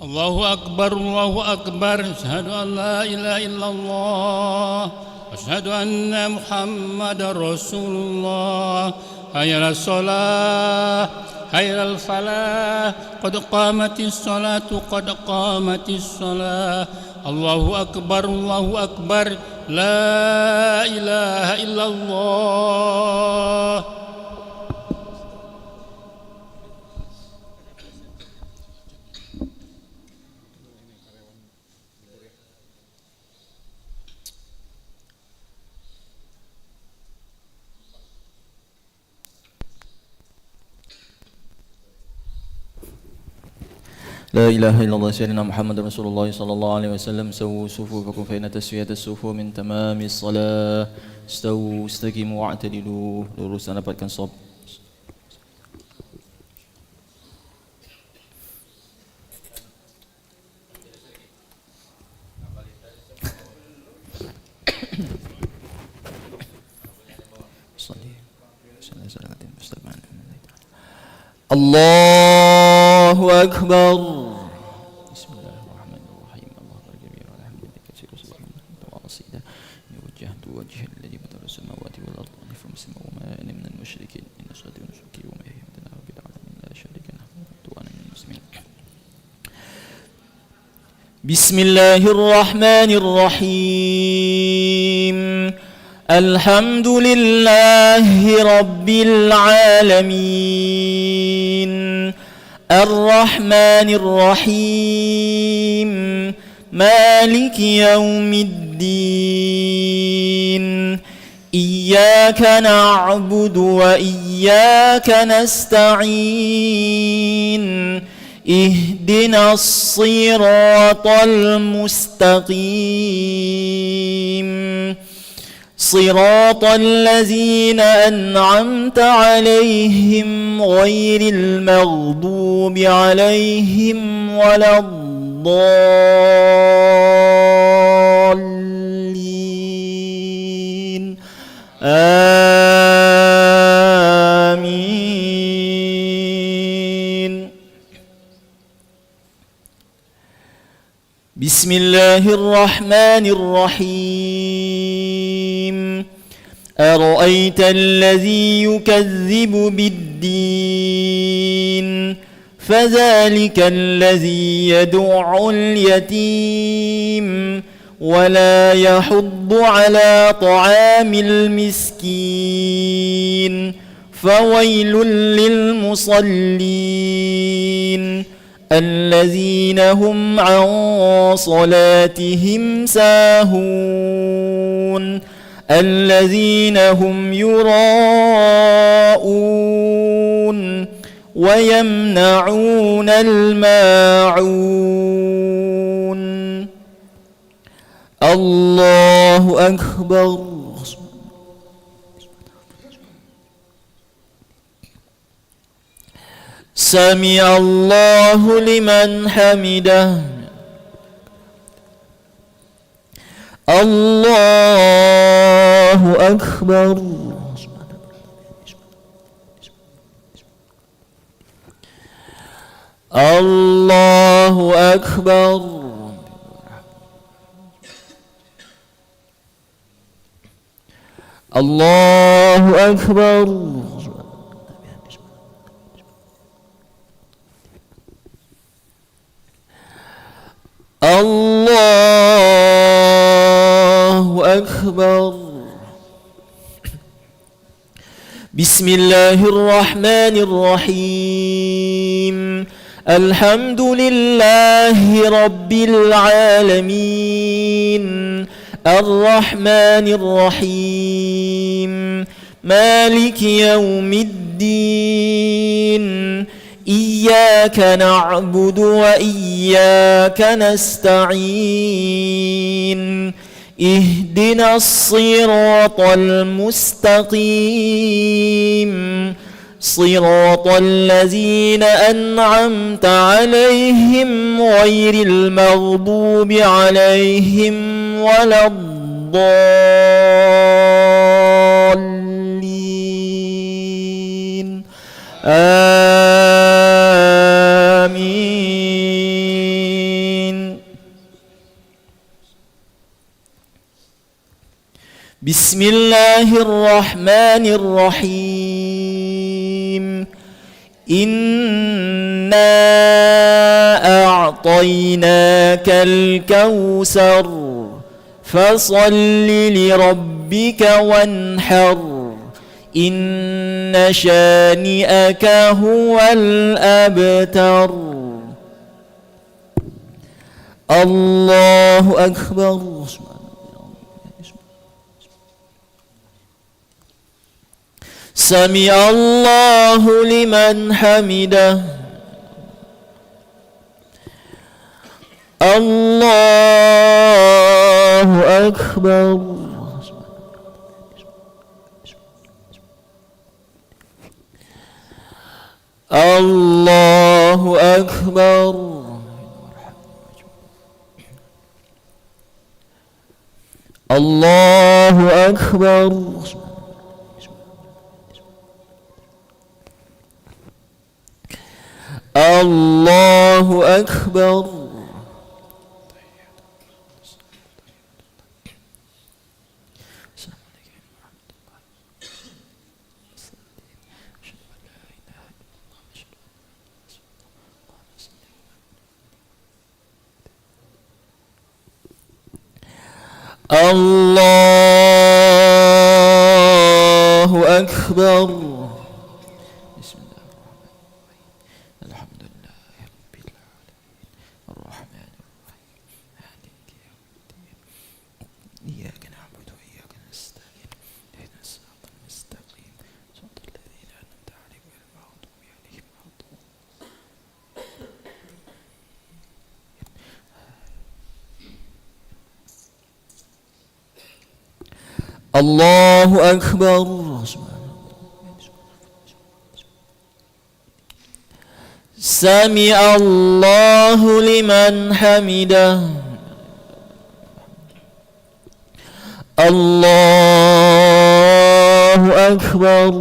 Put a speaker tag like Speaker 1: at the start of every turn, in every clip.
Speaker 1: الله أكبر الله أكبر أشهد أن لا إله إلا الله أشهد أن محمدا رسول الله حي على الصلاة حي على الفلاح قد قامت الصلاة قد قامت الصلاة الله أكبر لا إله إلا الله.
Speaker 2: لا إله إلا الله سيدنا محمد رسول الله صلى الله عليه وسلم سووا صفوفكم فإن تسوية الصفوف من تمام الصلاة استووا استقيموا واعتدلوا lurus dan dapatkan shaf. Allahu Akbar. Bismillahirrahmanirrahim. Allahu Akbar kabira alhamdulillah katsira subhanallah wa asida wajjahtu wajhi alladhi fatara samawati wal ardi hanifa muslima wa ma ana minal musyrikin inna salati wa nusuki wa mahyaya wa mamati lillahi rabbil alamin la syarika lahu wa ana minal muslimin. Bismillahirrahmanirrahim. الحمد لله رب العالمين الرحمن الرحيم مالك يوم الدين إياك نعبد وإياك نستعين اهدنا الصراط المستقيم صراط الذين أنعمت عليهم غير المغضوب عليهم ولا الضالين آمين. بسم الله الرحمن الرحيم أرأيت الذي يكذب بالدين فذلك الذي يدع اليتيم ولا يحض على طعام المسكين فويل للمصلين الذين هم عن صلاتهم ساهون الذين هم يراءون ويمنعون الماعون. الله أكبر. سمع الله لمن حمده. الله أكبر. الله أكبر. الله أكبر. الله أكبر. بسم الله الرحمن الرحيم الحمد لله رب العالمين الرحمن الرحيم مالك يوم الدين إياك نعبد وإياك نستعين اهدنا الصراط المستقيم صراط الذين أنعمت عليهم غير المغضوب عليهم ولا الضالين آمين.
Speaker 3: بسم الله الرحمن الرحيم إنا أعطيناك الكوثر فصل لربك وانحر إن شانئك هو الأبتر. الله أكبر. سمع الله لمن حمده. الله أكبر. الله أكبر. الله أكبر. الله أكبر. الله أكبر.
Speaker 2: بسم الله الرحمن الرحيم الحمد لله رب العالمين الرحمن الرحيم مالك يوم الدين إياك نعبد وإياك نستعين اهدنا الصراط المستقيم صراط الذين أنعمت عليهم غير المغضوب عليهم ولا الضالين.
Speaker 3: الله أكبر. سمع الله لمن حمده. الله أكبر.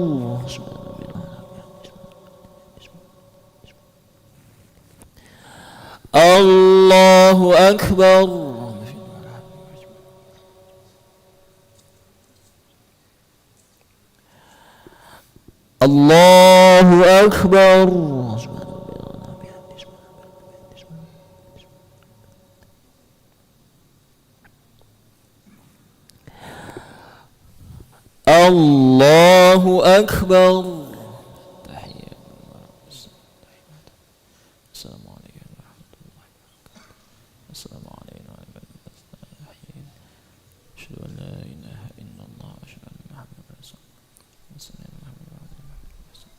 Speaker 3: الله أكبر. الله أكبر. الله أكبر.
Speaker 2: تحية السلام عليكم ورحمة الله وبركاته. السلام علينا وعلى الصالحين. أشهد أن لا إله إلا الله وأشهد أن محمدا رسول الله. صلى الله عليه وسلم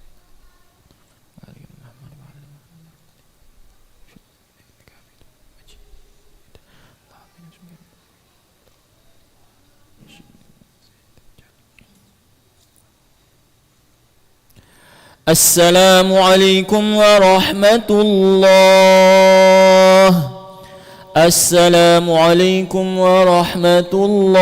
Speaker 2: وعلى آل محمد وعلى آل محمد إنك حميد مجيد.
Speaker 3: السلام عليكم ورحمة الله. السلام عليكم ورحمة الله.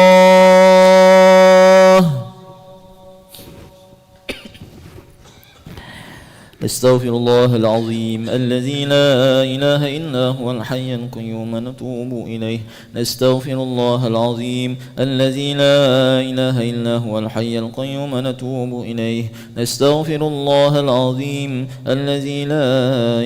Speaker 3: نستغفر الله العظيم الذي لا إله إلا هو الحي القيوم نتوب إليه. نستغفر الله العظيم الذي لا إله إلا هو الحي القيوم نتوب إليه. نستغفر الله العظيم الذي لا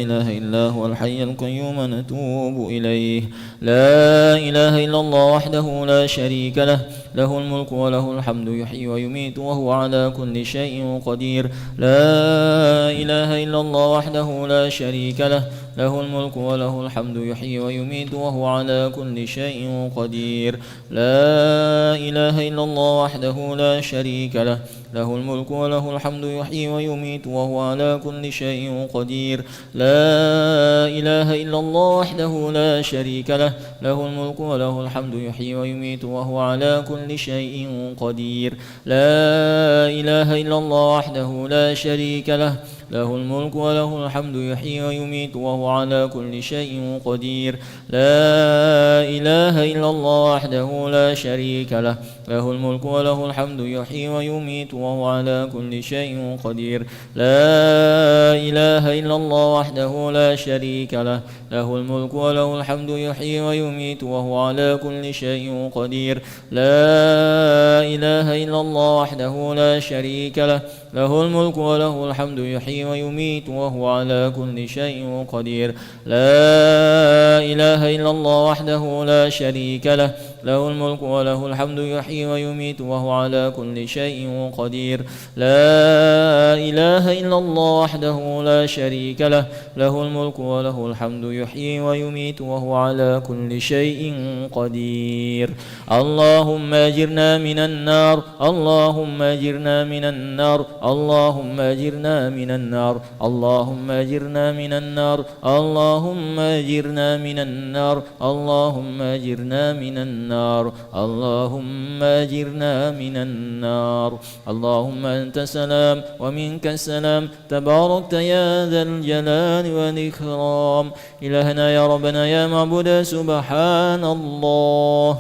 Speaker 3: إله إلا هو الحي القيوم نتوب إليه. لا إله إلا الله وحده لا شريك له له الملك وله الحمد يحيي ويميت وهو على كل شيء قدير. لا إله إلا الله وحده لا شريك له له الملك وله الحمد يحيي ويميت وهو على كل شيء قدير. لا إله إلا الله وحده لا شريك له له الملك وله الحمد يحيي ويميت وهو على كل شيء قدير. لا إله إلا الله وحده لا شريك له له الملك وله الحمد يحيي ويميت وهو على كل شيء قدير. لا إله إلا الله وحده لا شريك له له الملك وله الحمد يحيي ويميت وهو على كل شيء قدير. لا إله إلا الله وحده لا شريك له له الملك وله الحمد يحيي ويميت وهو على كل شيء قدير. لا إله إلا الله وحده لا شريك له له الملك وله الحمد يحيي ويميت وهو على كل شيء قدير. لا إله إلا الله وحده لا شريك له، له الملك وله الحمد يحيي ويميت وهو على كل شيء قدير. لا إله إلا الله وحده لا شريك له، له الملك وله الحمد يحيي ويميت وهو على كل شيء قدير. لا إله إلا الله وحده لا شريك له، له الملك وله الحمد يحيي ويميت وهو على كل شيء قدير. اللهم أجرنا من النار، اللهم أجرنا من النار، اللهم أجرنا من النار، اللهم أجرنا من النار، اللهم أجرنا من النار، اللهم أجرنا من النار، اللهم أجرنا من النار. اللهم أنت السلام ومنك السلام، تباركت يا ذا الجلال والإكرام. إلهنا يا ربنا يا معبود، سبحان الله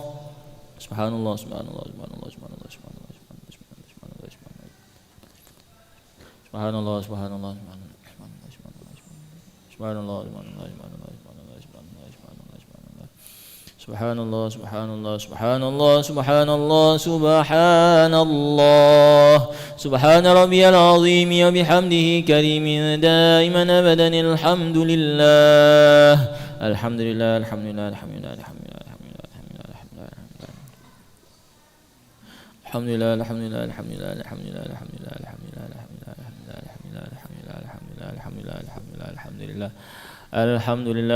Speaker 3: سبحان الله سبحان الله سبحان الله سبحان الله سبحان الله سبحان الله سبحان الله سبحان الله سبحان الله سبحان الله سبحان الله سبحان الله سبحان الله سبحان ربي العظيم وبحمده كريم دائما أبدا. الحمد لله الحمد لله الحمد لله الحمد لله الحمد لله الحمد لله الحمد لله الحمد لله الحمد لله الحمد لله الحمد لله الحمد لله الحمد لله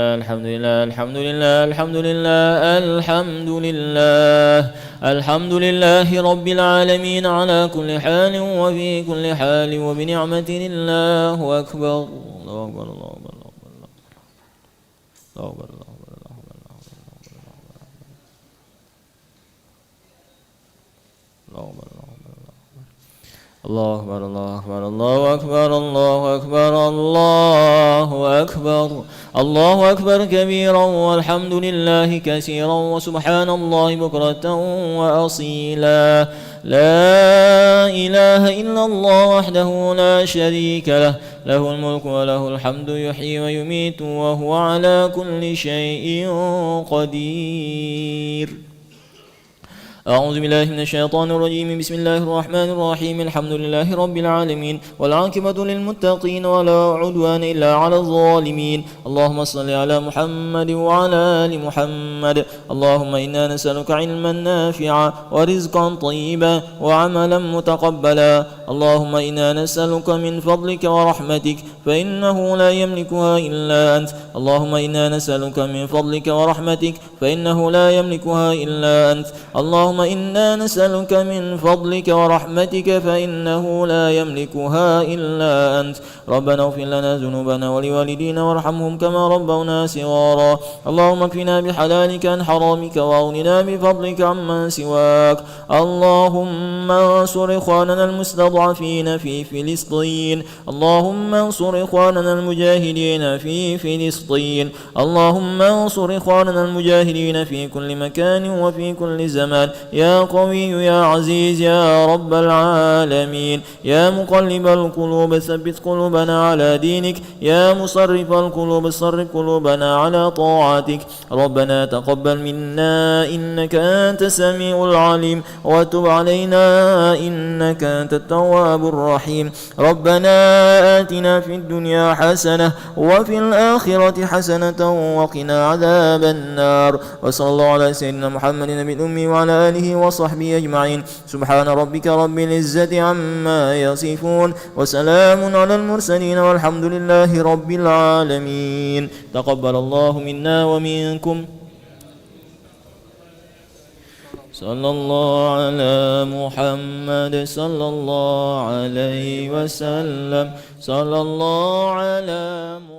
Speaker 3: الحمد لله الحمد لله الحمد لله الحمد لله الحمد لله الحمد لله رب العالمين على كل حال وفي كل حال وبنعمة الله أكبر. الله أكبر الله أكبر الله أكبر الله أكبر الله أكبر الله أكبر الله أكبر الله أكبر الله أكبر الله أكبر الله أكبر كبيرا والحمد لله كثيرا وسبحان الله بكرة وأصيلا. لا إله إلا الله وحده لا شريك له، له الملك وله الحمد يحيي ويميت وهو على كل شيء قدير. أعوذ بالله من الشيطان الرجيم. بسم الله الرحمن الرحيم. الحمد لله رب العالمين والعاقبة للمتقين ولا عدوان إلا على الظالمين. اللهم صل على محمد وعلى آل محمد. اللهم إنا نسألك علما نافعا ورزقا طيبا وعملا متقبلا. اللهم إنا نسألك من فضلك ورحمتك فإنه لا يملكها إلا أنت. اللهم إنا نسألك من فضلك ورحمتك فإنه لا يملكها إلا أنت. اللهم إنا نسألك من فضلك ورحمتك فإنه لا يملكها إلا أنت. ربنا اغفر لنا ذنوبنا ولوالدينا وارحمهم كما ربونا صغارا. اللهم اكفنا بحلالك عن حرامك واغننا بفضلك عمن سواك. اللهم انصر إخواننا المستضعفين في فلسطين. اللهم انصر إخواننا المجاهدين في فلسطين. اللهم انصر إخواننا المجاهدين في كل مكان وفي كل زمان. يا قوي يا عزيز يا رب العالمين. يا مقلب القلوب ثبت قلوبنا على دينك. يا مصرف القلوب صرف قلوبنا على طاعتك. ربنا تقبل منا إنك أنت السميع العليم وتب علينا إنك أنت التواب الرحيم. ربنا آتنا في الدنيا حسنة وفي الآخرة حسنة وقنا عذاب النار. وصلى الله على سيدنا محمد النبي الأمي وعلى آله وصحبه أجمعين. سبحان ربك رب العزة عما يصفون وسلام على المرسلين والحمد لله رب العالمين. تقبل الله منا ومنكم. صلى الله على محمد صلى الله عليه وسلم. صلى الله على محمد.